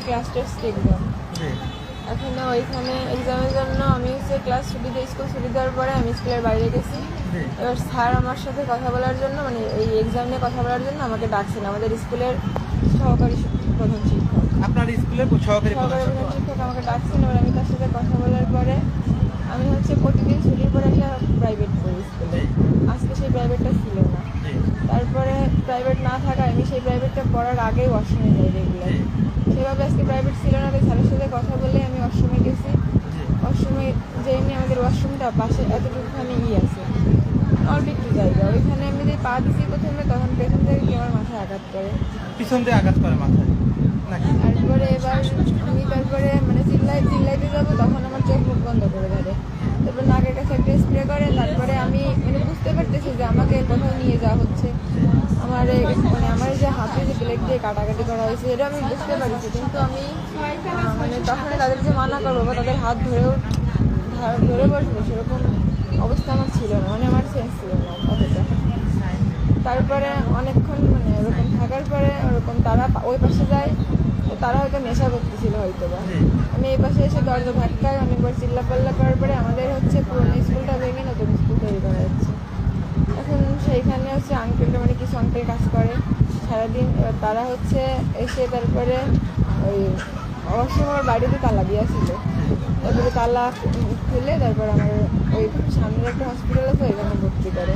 Class test exam. এখন ওইখানে এক্সামের জন্য আমি হচ্ছে ক্লাস ছুটি দিয়ে স্কুল ছুটি দেওয়ার পরে আমি স্কুলের বাইরে গেছি। এবার স্যার আমার সাথে কথা বলার জন্য মানে এই এক্সাম নিয়ে কথা বলার জন্য আমাকে ডাকছিল, আমাদের স্কুলের সহকারী প্রধান শিক্ষক। আপনার স্কুলের সহকারী প্রধান শিক্ষক আমাকে ডাকছিল। এবার আমি তার সাথে কথা বলার পরে আমি হচ্ছে প্রতিদিন ছুটির পরে একটা প্রাইভেট পড়ি স্কুলে। আজকে সেই প্রাইভেটটা ছিল না, তারপরে প্রাইভেট না থাকায় আমি সেই প্রাইভেটটা পড়ার আগেই ওয়াশরুমে যাই রেগুলার। সেভাবে আজকে প্রাইভেট ছিল না, তাই স্যারের সাথে কথা বলে আমি ওয়াশরুমে গেছি। ওয়াশরুমে যে এমনি আমাদের ওয়াশরুমটা পাশে এতটুকুখানি আছে, অল্প একটু জায়গা, ওইখানে আমি যে পা দিছি প্রথমে, তখন পেছন থেকে কি আমার মাথায় আঘাত করে, পিছন দিয়ে আঘাত করে মাথায় নাকি? তারপরে এবার আমি মানে চিল্লাইতে যাবো, তখন আমার চোখ মুখ বন্ধ করে ধরে, তারপর নাকের কাছে একটা স্প্রে করে। তারপরে আমি মানে বুঝতে পারতেছি যে আমাকে কোথাও নিয়ে যাওয়া হচ্ছে। আমার আমার যে হাতে যে ব্লেড দিয়ে কাটাকাটি করা হয়েছে এটা আমি বুঝতে পারছি, কিন্তু আমি মানে তখন তাদের যে মানা করবো বা তাদের হাত ধরে বসবো সেরকম অবস্থা আমার ছিল না, মানে আমার সেন্স ছিল না অতটা। তারপরে অনেকক্ষণ মানে ওরকম থাকার পরে ওরকম তারা ওই পাশে যায়, তারা হয়তো নেশা করতেছিল হয়তো বা। আমি এই পাশে এসে দরজা ধাক্কায় অনেকবার চিল্লাপাল্লা করার পরে আমাদের হচ্ছে পুরোনো স্কুলটা ভেঙে নতুন স্কুল তৈরি করা হচ্ছে। এখন সেইখানে হচ্ছে আঙ্কেলটা মানে কিছু আঙ্কেল কাজ করে সারাদিন। এবার তারা হচ্ছে এসে তারপরে ওই অবশ্য আমার বাড়িতে তালা দেওয়া ছিল, তারপরে তালা খুলে তারপর আমার ওই সামনে একটা হসপিটাল আছে ওইখানে ভর্তি করে।